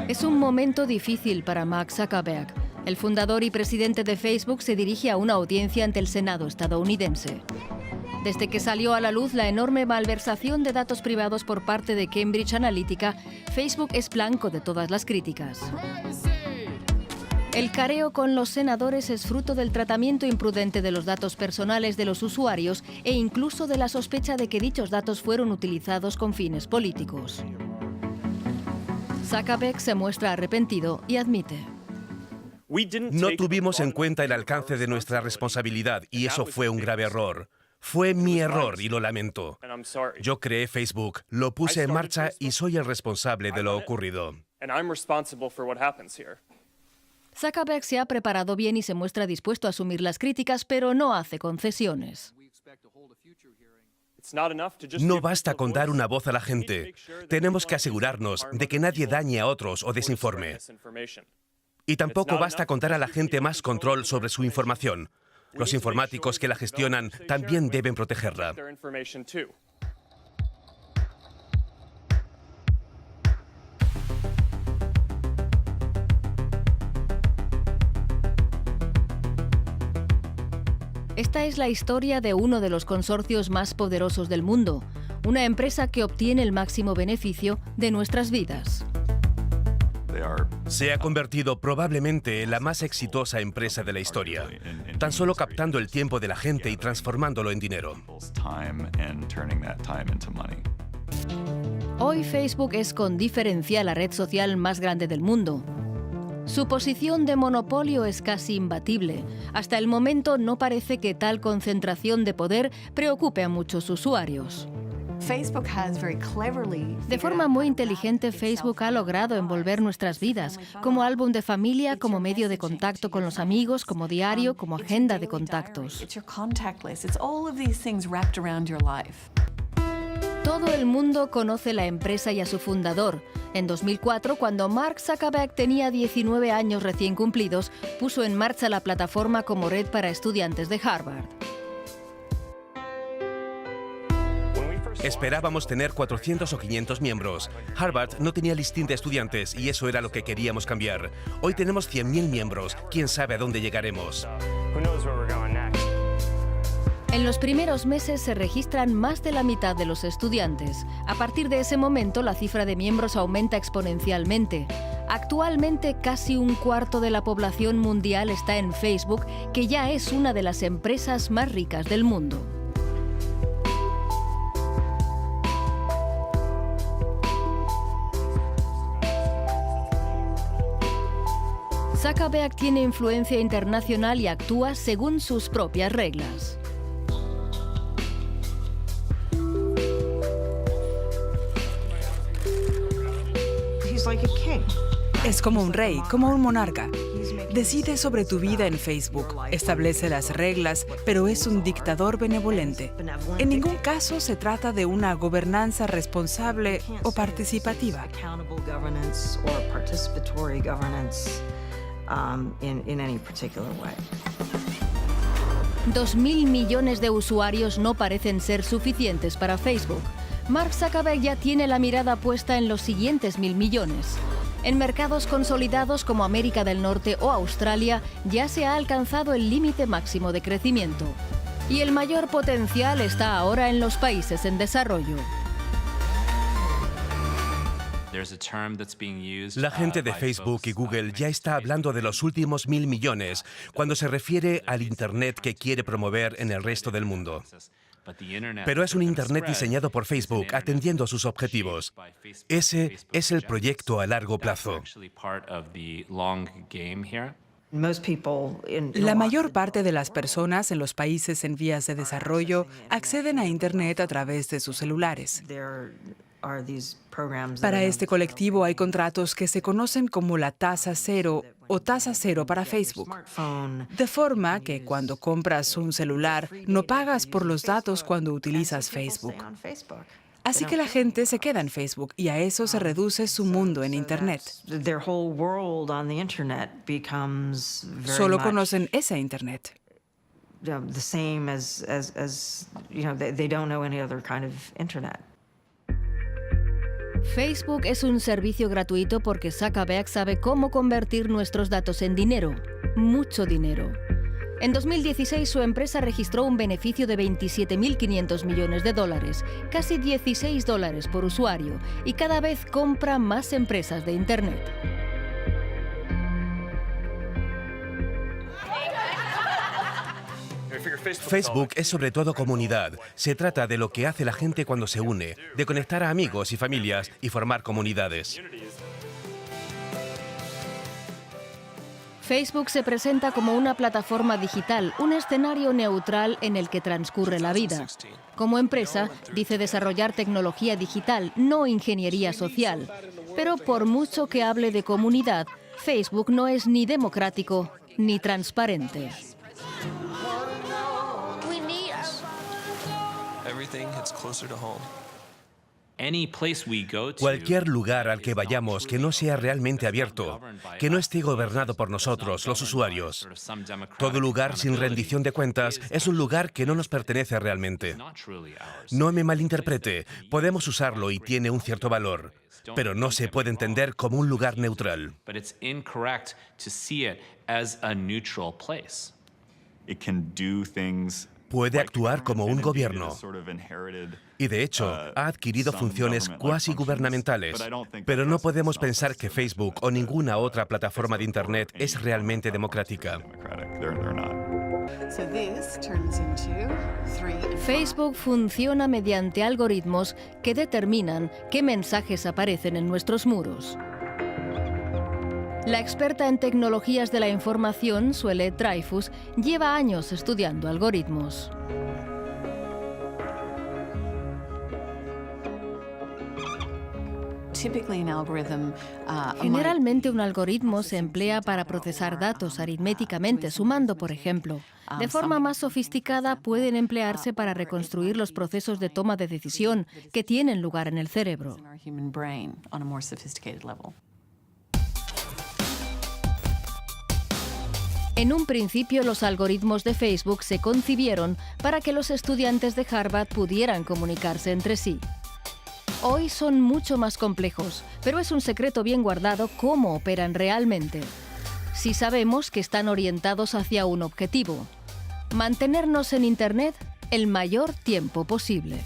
Es un momento difícil para Mark Zuckerberg. El fundador y presidente de Facebook se dirige a una audiencia ante el Senado estadounidense. Desde que salió a la luz la enorme malversación de datos privados por parte de Cambridge Analytica, Facebook es blanco de todas las críticas. El careo con los senadores es fruto del tratamiento imprudente de los datos personales de los usuarios e incluso de la sospecha de que dichos datos fueron utilizados con fines políticos. Zuckerberg se muestra arrepentido y admite: No tuvimos en cuenta el alcance de nuestra responsabilidad y eso fue un grave error. Fue mi error y lo lamento. Yo creé Facebook, lo puse en marcha y soy el responsable de lo ocurrido. Zuckerberg se ha preparado bien y se muestra dispuesto a asumir las críticas, pero no hace concesiones. No basta con dar una voz a la gente. Tenemos que asegurarnos de que nadie dañe a otros o desinforme. Y tampoco basta con dar a la gente más control sobre su información. Los informáticos que la gestionan también deben protegerla. Esta es la historia de uno de los consorcios más poderosos del mundo, una empresa que obtiene el máximo beneficio de nuestras vidas. Se ha convertido probablemente en la más exitosa empresa de la historia, tan solo captando el tiempo de la gente y transformándolo en dinero. Hoy Facebook es con diferencia la red social más grande del mundo. Su posición de monopolio es casi imbatible. Hasta el momento no parece que tal concentración de poder preocupe a muchos usuarios. De forma muy inteligente, Facebook ha logrado envolver nuestras vidas, como álbum de familia, como medio de contacto con los amigos, como diario, como agenda de contactos. Todo el mundo conoce la empresa y a su fundador. En 2004, cuando Mark Zuckerberg tenía 19 años recién cumplidos, puso en marcha la plataforma como red para estudiantes de Harvard. Esperábamos tener 400 o 500 miembros. Harvard no tenía listín de estudiantes y eso era lo que queríamos cambiar. Hoy tenemos 100.000 miembros. ¿Quién sabe a dónde llegaremos? En los primeros meses se registran más de la mitad de los estudiantes. A partir de ese momento, la cifra de miembros aumenta exponencialmente. Actualmente, casi un cuarto de la población mundial está en Facebook, que ya es una de las empresas más ricas del mundo. Zuckerberg tiene influencia internacional y actúa según sus propias reglas. Es como un rey, como un monarca. Decide sobre tu vida en Facebook, establece las reglas, pero es un dictador benevolente. En ningún caso se trata de una gobernanza responsable o participativa. 2.000 millones de usuarios no parecen ser suficientes para Facebook. Mark Zuckerberg ya tiene la mirada puesta en los siguientes 1.000 millones. En mercados consolidados como América del Norte o Australia ya se ha alcanzado el límite máximo de crecimiento. Y el mayor potencial está ahora en los países en desarrollo. La gente de Facebook y Google ya está hablando de los últimos 1.000 millones cuando se refiere al Internet que quiere promover en el resto del mundo. Pero es un Internet diseñado por Facebook, atendiendo a sus objetivos. Ese es el proyecto a largo plazo. La mayor parte de las personas en los países en vías de desarrollo acceden a Internet a través de sus celulares. Para este colectivo hay contratos que se conocen como la tasa cero o tasa cero para Facebook. De forma que cuando compras un celular, no pagas por los datos cuando utilizas Facebook. Así que la gente se queda en Facebook y a eso se reduce su mundo en Internet. Solo conocen ese Internet. Facebook es un servicio gratuito porque Zuckerberg sabe cómo convertir nuestros datos en dinero, mucho dinero. En 2016 su empresa registró un beneficio de 27.500 millones de dólares, casi $16 por usuario, y cada vez compra más empresas de Internet. Facebook es sobre todo comunidad. Se trata de lo que hace la gente cuando se une, de conectar a amigos y familias y formar comunidades. Facebook se presenta como una plataforma digital, un escenario neutral en el que transcurre la vida. Como empresa, dice desarrollar tecnología digital, no ingeniería social. Pero por mucho que hable de comunidad, Facebook no es ni democrático ni transparente. Cualquier lugar al que vayamos que no sea realmente abierto, que no esté gobernado por nosotros, los usuarios. Todo lugar sin rendición de cuentas es un lugar que no nos pertenece realmente. No me malinterprete, podemos usarlo y tiene un cierto valor, pero no se puede entender como un lugar neutral. Puede actuar como un gobierno. Y de hecho, ha adquirido funciones cuasi gubernamentales. Pero no podemos pensar que Facebook o ninguna otra plataforma de Internet es realmente democrática. Facebook funciona mediante algoritmos que determinan qué mensajes aparecen en nuestros muros. La experta en tecnologías de la información, Suelle Dreyfus, lleva años estudiando algoritmos. Generalmente un algoritmo se emplea para procesar datos aritméticamente, sumando, por ejemplo. De forma más sofisticada pueden emplearse para reconstruir los procesos de toma de decisión que tienen lugar en el cerebro. En un principio, los algoritmos de Facebook se concibieron para que los estudiantes de Harvard pudieran comunicarse entre sí. Hoy son mucho más complejos, pero es un secreto bien guardado cómo operan realmente. Sí sabemos que están orientados hacia un objetivo: mantenernos en Internet el mayor tiempo posible.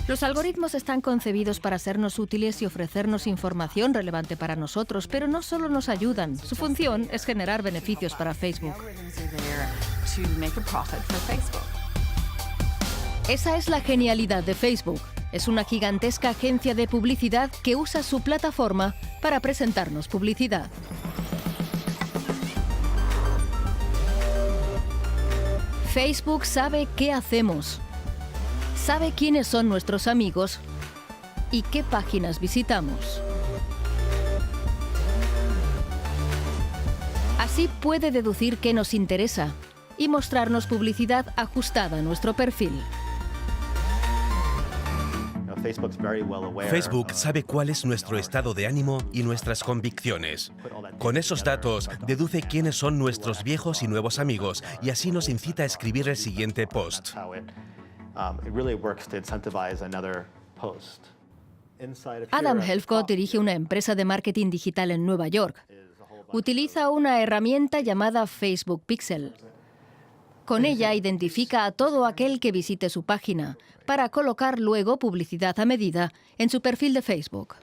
Los algoritmos están concebidos para sernos útiles y ofrecernos información relevante para nosotros, pero no solo nos ayudan. Su función es generar beneficios para Facebook. Esa es la genialidad de Facebook. Es una gigantesca agencia de publicidad que usa su plataforma para presentarnos publicidad. Facebook sabe qué hacemos. Sabe quiénes son nuestros amigos y qué páginas visitamos. Así puede deducir qué nos interesa y mostrarnos publicidad ajustada a nuestro perfil. Facebook sabe cuál es nuestro estado de ánimo y nuestras convicciones. Con esos datos, deduce quiénes son nuestros viejos y nuevos amigos y así nos incita a escribir el siguiente post. Adam Helfgott dirige una empresa de marketing digital en Nueva York. Utiliza una herramienta llamada Facebook Pixel. Con ella identifica a todo aquel que visite su página para colocar luego publicidad a medida en su perfil de Facebook.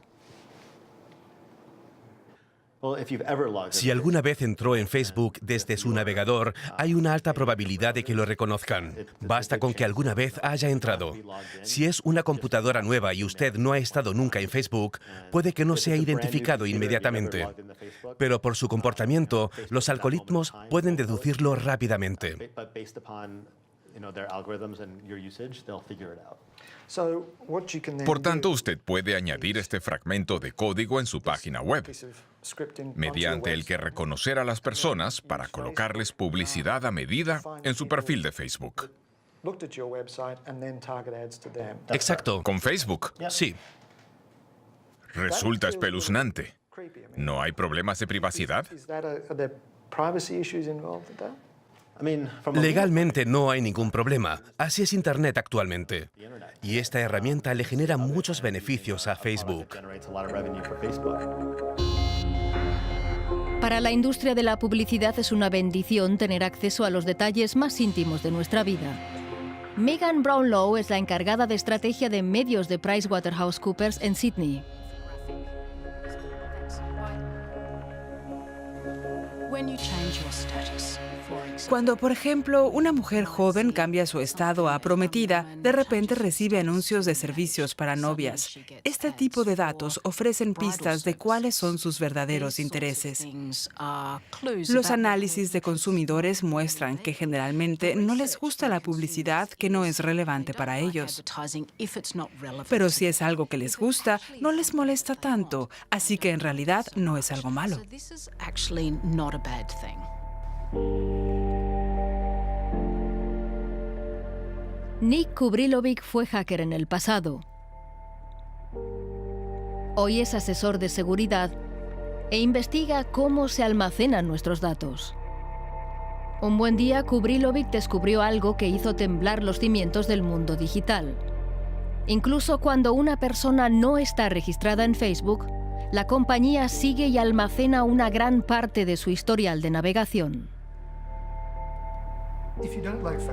Si alguna vez entró en Facebook desde su navegador, hay una alta probabilidad de que lo reconozcan. Basta con que alguna vez haya entrado. Si es una computadora nueva y usted no ha estado nunca en Facebook, puede que no sea identificado inmediatamente. Pero por su comportamiento, los algoritmos pueden deducirlo rápidamente. Por tanto, usted puede añadir este fragmento de código en su página web, mediante el que reconocer a las personas para colocarles publicidad a medida en su perfil de Facebook. Exacto. ¿Con Facebook? Sí. Resulta espeluznante. ¿No hay problemas de privacidad? Legalmente no hay ningún problema. Así es Internet actualmente. Y esta herramienta le genera muchos beneficios a Facebook. Para la industria de la publicidad es una bendición tener acceso a los detalles más íntimos de nuestra vida. Megan Brownlow es la encargada de estrategia de medios de PricewaterhouseCoopers en Sydney. Cuando, por ejemplo, una mujer joven cambia su estado a prometida, de repente recibe anuncios de servicios para novias. Este tipo de datos ofrecen pistas de cuáles son sus verdaderos intereses. Los análisis de consumidores muestran que generalmente no les gusta la publicidad que no es relevante para ellos. Pero si es algo que les gusta, no les molesta tanto, así que en realidad no es algo malo. Nick Kubrilovic fue hacker en el pasado. Hoy es asesor de seguridad e investiga cómo se almacenan nuestros datos. Un buen día, Kubrilovic descubrió algo que hizo temblar los cimientos del mundo digital. Incluso cuando una persona no está registrada en Facebook, la compañía sigue y almacena una gran parte de su historial de navegación.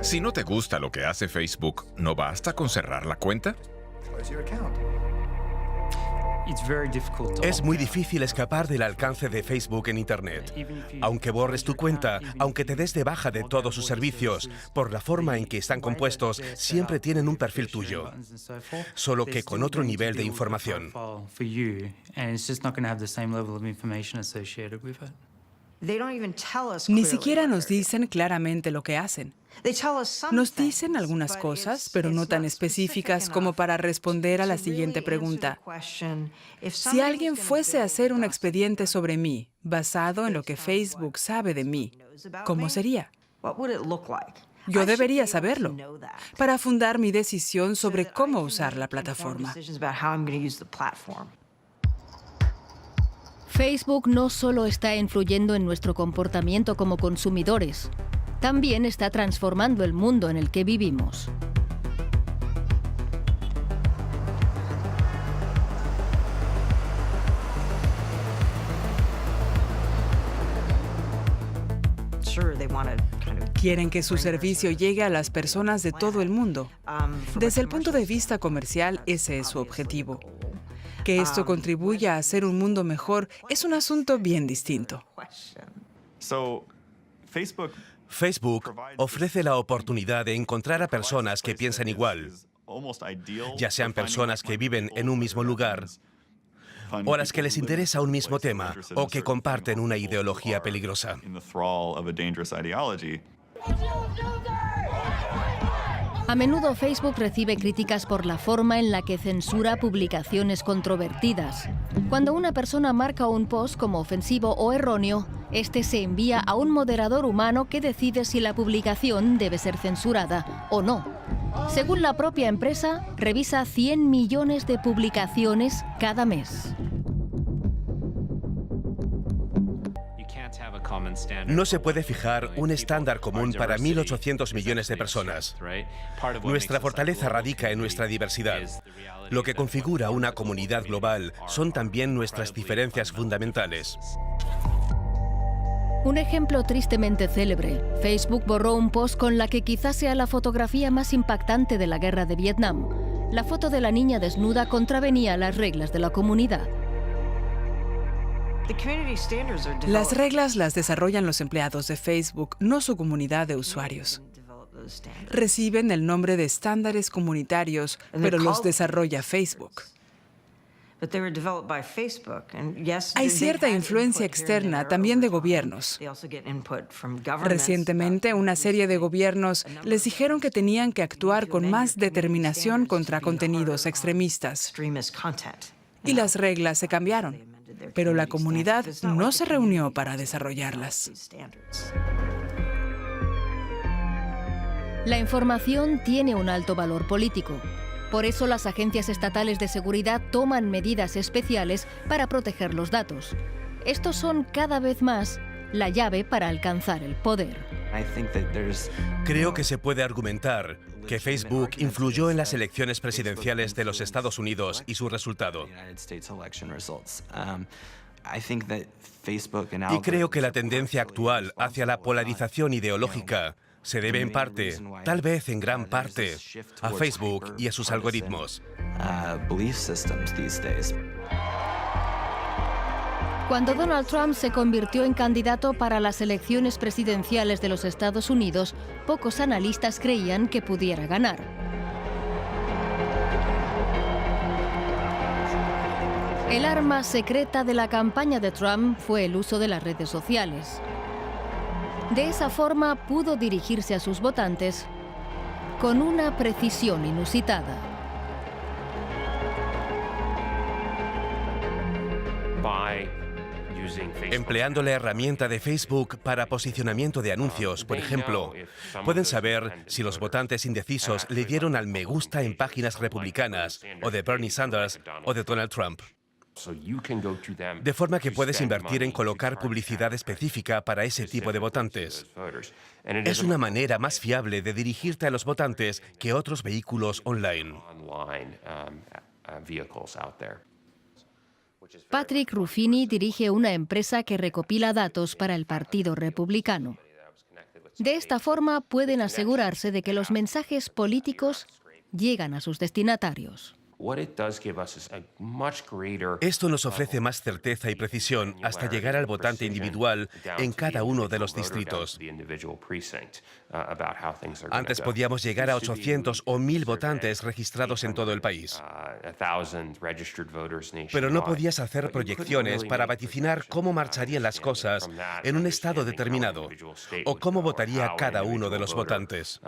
Si no te gusta lo que hace Facebook, ¿no basta con cerrar la cuenta? Es muy difícil escapar del alcance de Facebook en Internet. Aunque borres tu cuenta, aunque te des de baja de todos sus servicios, por la forma en que están compuestos, siempre tienen un perfil tuyo, solo que con otro nivel de información. Ni siquiera nos dicen claramente lo que hacen. Nos dicen algunas cosas, pero no tan específicas como para responder a la siguiente pregunta. Si alguien fuese a hacer un expediente sobre mí, basado en lo que Facebook sabe de mí, ¿cómo sería? Yo debería saberlo para fundar mi decisión sobre cómo usar la plataforma. Facebook no solo está influyendo en nuestro comportamiento como consumidores, también está transformando el mundo en el que vivimos. Quieren que su servicio llegue a las personas de todo el mundo. Desde el punto de vista comercial, ese es su objetivo. Que esto contribuya a hacer un mundo mejor es un asunto bien distinto. Facebook ofrece la oportunidad de encontrar a personas que piensan igual, ya sean personas que viven en un mismo lugar, o a las que les interesa un mismo tema, o que comparten una ideología peligrosa. A menudo Facebook recibe críticas por la forma en la que censura publicaciones controvertidas. Cuando una persona marca un post como ofensivo o erróneo, este se envía a un moderador humano que decide si la publicación debe ser censurada o no. Según la propia empresa, revisa 100 millones de publicaciones cada mes. No se puede fijar un estándar común para 1.800 millones de personas. Nuestra fortaleza radica en nuestra diversidad. Lo que configura una comunidad global son también nuestras diferencias fundamentales. Un ejemplo tristemente célebre. Facebook borró un post con la que quizás sea la fotografía más impactante de la guerra de Vietnam. La foto de la niña desnuda contravenía las reglas de la comunidad. Las reglas las desarrollan los empleados de Facebook, no su comunidad de usuarios. Reciben el nombre de estándares comunitarios, pero los desarrolla Facebook. Hay cierta influencia externa, también de gobiernos. Recientemente, una serie de gobiernos les dijeron que tenían que actuar con más determinación contra contenidos extremistas. Y las reglas se cambiaron. Pero la comunidad no se reunió para desarrollarlas. La información tiene un alto valor político. Por eso las agencias estatales de seguridad toman medidas especiales para proteger los datos. Estos son cada vez más la llave para alcanzar el poder. Creo que se puede argumentar que Facebook influyó en las elecciones presidenciales de los Estados Unidos y su resultado. Y creo que la tendencia actual hacia la polarización ideológica se debe en parte, tal vez en gran parte, a Facebook y a sus algoritmos. Cuando Donald Trump se convirtió en candidato para las elecciones presidenciales de los Estados Unidos, pocos analistas creían que pudiera ganar. El arma secreta de la campaña de Trump fue el uso de las redes sociales. De esa forma pudo dirigirse a sus votantes con una precisión inusitada. Empleando la herramienta de Facebook para posicionamiento de anuncios, por ejemplo, pueden saber si los votantes indecisos le dieron al me gusta en páginas republicanas, o de Bernie Sanders, o de Donald Trump. De forma que puedes invertir en colocar publicidad específica para ese tipo de votantes. Es una manera más fiable de dirigirte a los votantes que otros vehículos online. Patrick Ruffini dirige una empresa que recopila datos para el Partido Republicano. De esta forma pueden asegurarse de que los mensajes políticos llegan a sus destinatarios. Esto nos ofrece más certeza y precisión hasta llegar al votante individual en cada uno de los distritos. Antes podíamos llegar a 800 o 1000 votantes registrados en todo el país. Pero no podías hacer proyecciones para vaticinar cómo marcharían las cosas en un estado determinado o cómo votaría cada uno de los votantes.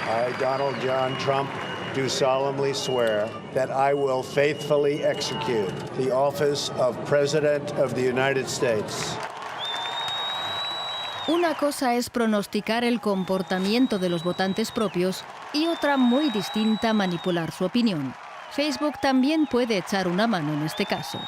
I, Donald John Trump, do solemnly swear that I will faithfully execute the office of President of the United States. Una cosa es pronosticar el comportamiento de los votantes propios y otra muy distinta manipular su opinión. Facebook también puede echar una mano en este caso.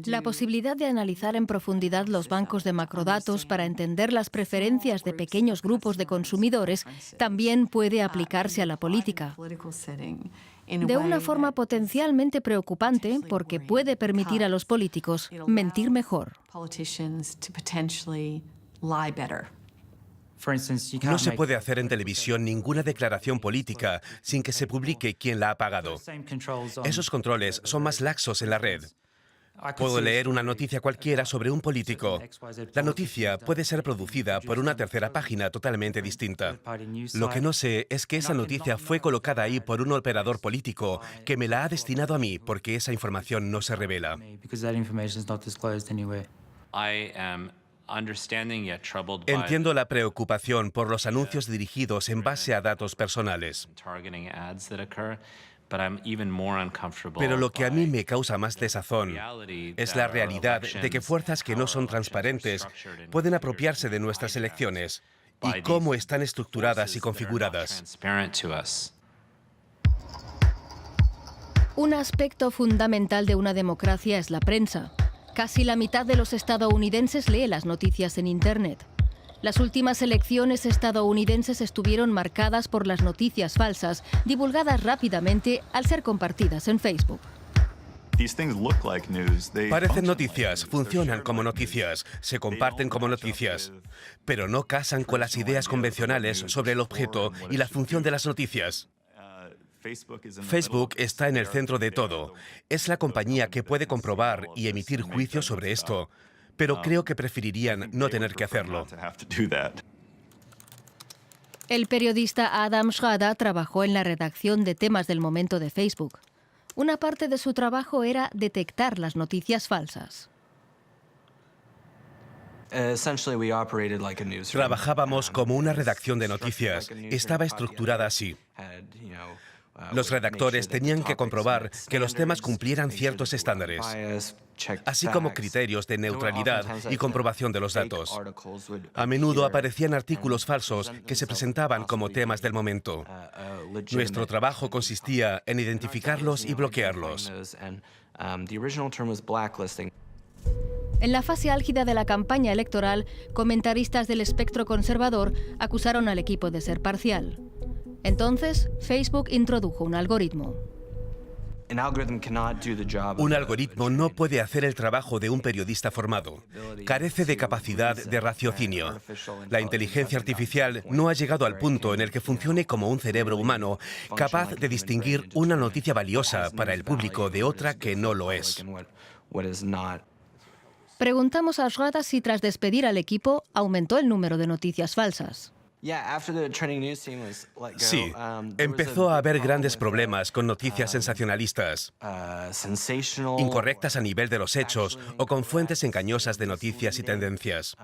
La posibilidad de analizar en profundidad los bancos de macrodatos para entender las preferencias de pequeños grupos de consumidores también puede aplicarse a la política. De una forma potencialmente preocupante porque puede permitir a los políticos mentir mejor. No se puede hacer en televisión ninguna declaración política sin que se publique quién la ha pagado. Esos controles son más laxos en la red. Puedo leer una noticia cualquiera sobre un político. La noticia puede ser producida por una tercera página totalmente distinta. Lo que no sé es que esa noticia fue colocada ahí por un operador político que me la ha destinado a mí porque esa información no se revela. Entiendo la preocupación por los anuncios dirigidos en base a datos personales. Pero lo que a mí me causa más desazón es la realidad de que fuerzas que no son transparentes pueden apropiarse de nuestras elecciones y cómo están estructuradas y configuradas. Un aspecto fundamental de una democracia es la prensa. Casi la mitad de los estadounidenses lee las noticias en Internet. Las últimas elecciones estadounidenses estuvieron marcadas por las noticias falsas, divulgadas rápidamente al ser compartidas en Facebook. Parecen noticias, funcionan como noticias, se comparten como noticias, pero no casan con las ideas convencionales sobre el objeto y la función de las noticias. Facebook está en el centro de todo. Es la compañía que puede comprobar y emitir juicios sobre esto. Pero creo que preferirían no tener que hacerlo. El periodista Adam Shrader trabajó en la redacción de temas del momento de Facebook. Una parte de su trabajo era detectar las noticias falsas. Trabajábamos como una redacción de noticias. Estaba estructurada así. Los redactores tenían que comprobar que los temas cumplieran ciertos estándares, así como criterios de neutralidad y comprobación de los datos. A menudo aparecían artículos falsos que se presentaban como temas del momento. Nuestro trabajo consistía en identificarlos y bloquearlos. En la fase álgida de la campaña electoral, comentaristas del espectro conservador acusaron al equipo de ser parcial. Entonces, Facebook introdujo un algoritmo. Un algoritmo no puede hacer el trabajo de un periodista formado. Carece de capacidad de raciocinio. La inteligencia artificial no ha llegado al punto en el que funcione como un cerebro humano, capaz de distinguir una noticia valiosa para el público de otra que no lo es. Preguntamos a Shraddha si tras despedir al equipo aumentó el número de noticias falsas. Sí, empezó a haber grandes problemas con noticias sensacionalistas, incorrectas a nivel de los hechos o con fuentes engañosas de noticias y tendencias.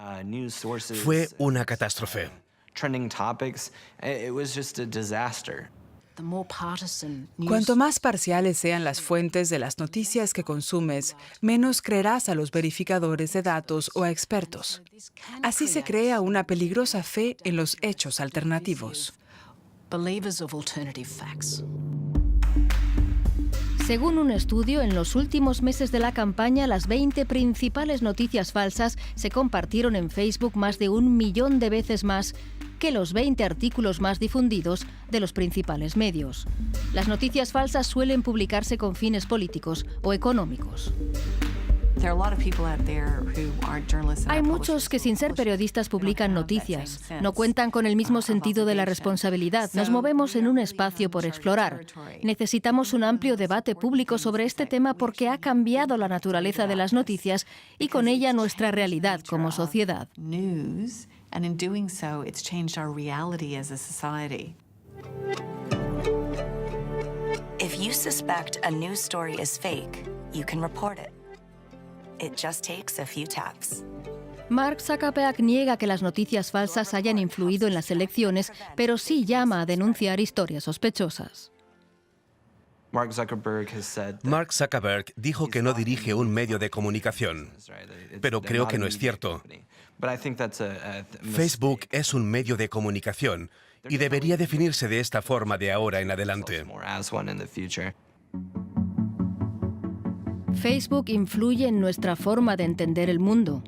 Fue una catástrofe. Cuanto más parciales sean las fuentes de las noticias que consumes, menos creerás a los verificadores de datos o a expertos. Así se crea una peligrosa fe en los hechos alternativos. Según un estudio, en los últimos meses de la campaña, las 20 principales noticias falsas se compartieron en Facebook más de 1 millón de veces más que los 20 artículos más difundidos de los principales medios. Las noticias falsas suelen publicarse con fines políticos o económicos. Hay muchos que sin ser periodistas publican noticias. No cuentan con el mismo sentido de la responsabilidad. Nos movemos en un espacio por explorar. Necesitamos un amplio debate público sobre este tema porque ha cambiado la naturaleza de las noticias y con ella nuestra realidad como sociedad. And in doing so, it's changed our reality as a society. If you suspect a news story is fake, you can report it. It just takes a few taps. Mark Zuckerberg niega que las noticias falsas hayan influido en las elecciones, pero sí llama a denunciar historias sospechosas. Mark Zuckerberg dijo que no dirige un medio de comunicación, pero creo que no es cierto. Facebook es un medio de comunicación y debería definirse de esta forma de ahora en adelante. Facebook influye en nuestra forma de entender el mundo.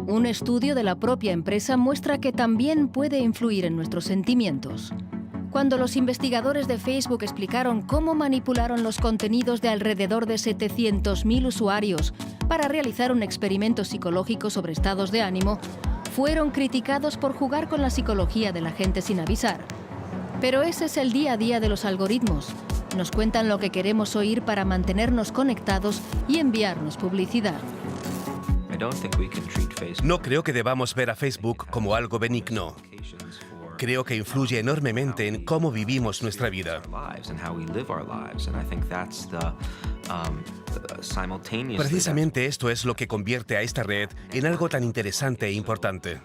Un estudio de la propia empresa muestra que también puede influir en nuestros sentimientos. Cuando los investigadores de Facebook explicaron cómo manipularon los contenidos de alrededor de 700.000 usuarios para realizar un experimento psicológico sobre estados de ánimo, fueron criticados por jugar con la psicología de la gente sin avisar. Pero ese es el día a día de los algoritmos. Nos cuentan lo que queremos oír para mantenernos conectados y enviarnos publicidad. No creo que debamos ver a Facebook como algo benigno. Creo que influye enormemente en cómo vivimos nuestra vida. Precisamente esto es lo que convierte a esta red en algo tan interesante e importante.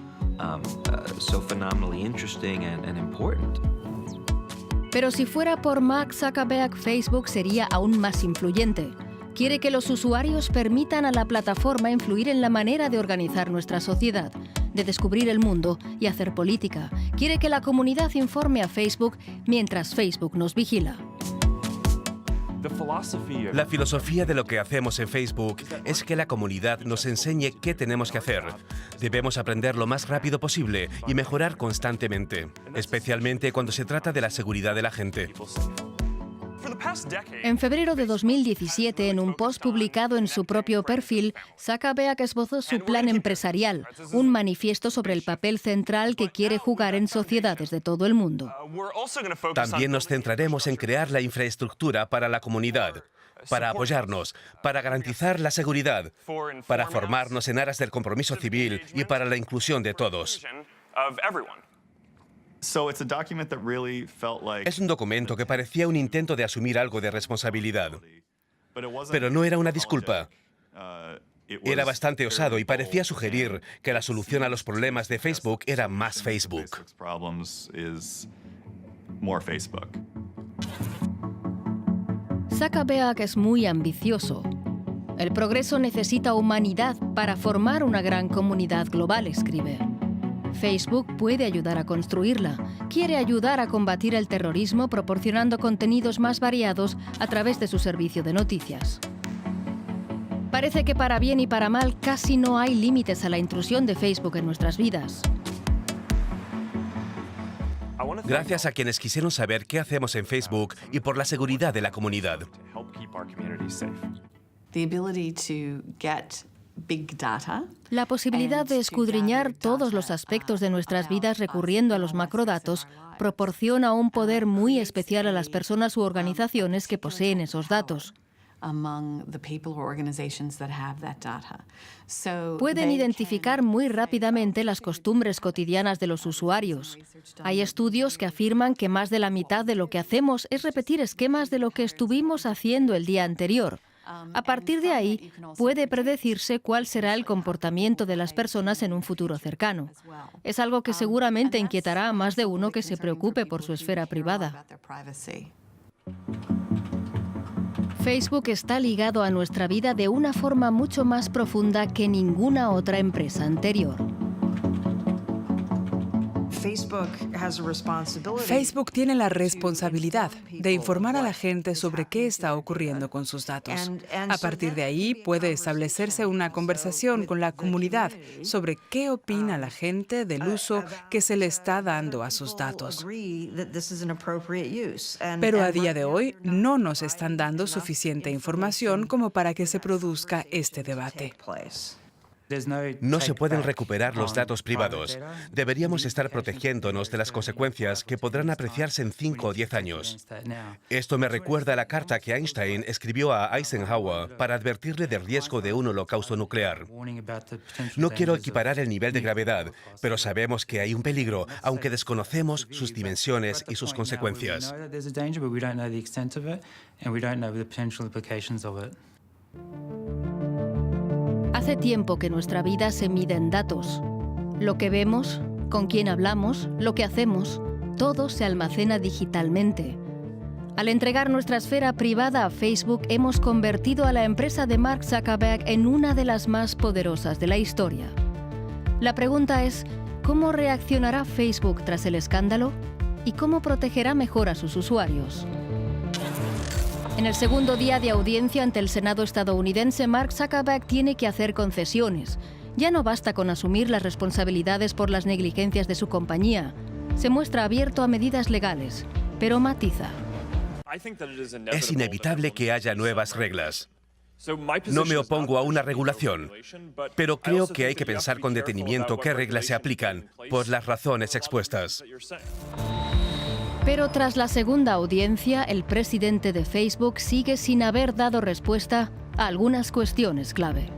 Pero si fuera por Mark Zuckerberg, Facebook sería aún más influyente. Quiere que los usuarios permitan a la plataforma influir en la manera de organizar nuestra sociedad, de descubrir el mundo y hacer política. Quiere que la comunidad informe a Facebook mientras Facebook nos vigila. La filosofía de lo que hacemos en Facebook es que la comunidad nos enseñe qué tenemos que hacer. Debemos aprender lo más rápido posible y mejorar constantemente, especialmente cuando se trata de la seguridad de la gente. En febrero de 2017, en un post publicado en su propio perfil, Zuckerberg esbozó su plan empresarial, un manifiesto sobre el papel central que quiere jugar en sociedades de todo el mundo. También nos centraremos en crear la infraestructura para la comunidad, para apoyarnos, para garantizar la seguridad, para formarnos en aras del compromiso civil y para la inclusión de todos. Es un documento que parecía un intento de asumir algo de responsabilidad. Pero no era una disculpa. Era bastante osado y parecía sugerir que la solución a los problemas de Facebook era más Facebook. Zuckerberg es muy ambicioso. El progreso necesita humanidad para formar una gran comunidad global, escribe. Facebook puede ayudar a construirla. Quiere ayudar a combatir el terrorismo proporcionando contenidos más variados a través de su servicio de noticias. Parece que para bien y para mal casi no hay límites a la intrusión de Facebook en nuestras vidas. Gracias a quienes quisieron saber qué hacemos en Facebook y por la seguridad de la comunidad. The ability to get big data. La posibilidad de escudriñar todos los aspectos de nuestras vidas recurriendo a los macrodatos proporciona un poder muy especial a las personas u organizaciones que poseen esos datos. Pueden identificar muy rápidamente las costumbres cotidianas de los usuarios. Hay estudios que afirman que más de la mitad de lo que hacemos es repetir esquemas de lo que estuvimos haciendo el día anterior. A partir de ahí, puede predecirse cuál será el comportamiento de las personas en un futuro cercano. Es algo que seguramente inquietará a más de uno que se preocupe por su esfera privada. Facebook está ligado a nuestra vida de una forma mucho más profunda que ninguna otra empresa anterior. Facebook tiene la responsabilidad de informar a la gente sobre qué está ocurriendo con sus datos. A partir de ahí puede establecerse una conversación con la comunidad sobre qué opina la gente del uso que se le está dando a sus datos. Pero a día de hoy no nos están dando suficiente información como para que se produzca este debate. No se pueden recuperar los datos privados. Deberíamos estar protegiéndonos de las consecuencias que podrán apreciarse en 5 o 10 años. Esto me recuerda a la carta que Einstein escribió a Eisenhower para advertirle del riesgo de un holocausto nuclear. No quiero equiparar el nivel de gravedad, pero sabemos que hay un peligro, aunque desconocemos sus dimensiones y sus consecuencias. Hace tiempo que nuestra vida se mide en datos. Lo que vemos, con quién hablamos, lo que hacemos, todo se almacena digitalmente. Al entregar nuestra esfera privada a Facebook, hemos convertido a la empresa de Mark Zuckerberg en una de las más poderosas de la historia. La pregunta es, ¿cómo reaccionará Facebook tras el escándalo? ¿Y cómo protegerá mejor a sus usuarios? En el segundo día de audiencia ante el Senado estadounidense, Mark Zuckerberg tiene que hacer concesiones. Ya no basta con asumir las responsabilidades por las negligencias de su compañía. Se muestra abierto a medidas legales, pero matiza. Es inevitable que haya nuevas reglas. No me opongo a una regulación, pero creo que hay que pensar con detenimiento qué reglas se aplican, por las razones expuestas. Pero tras la segunda audiencia, el presidente de Facebook sigue sin haber dado respuesta a algunas cuestiones clave.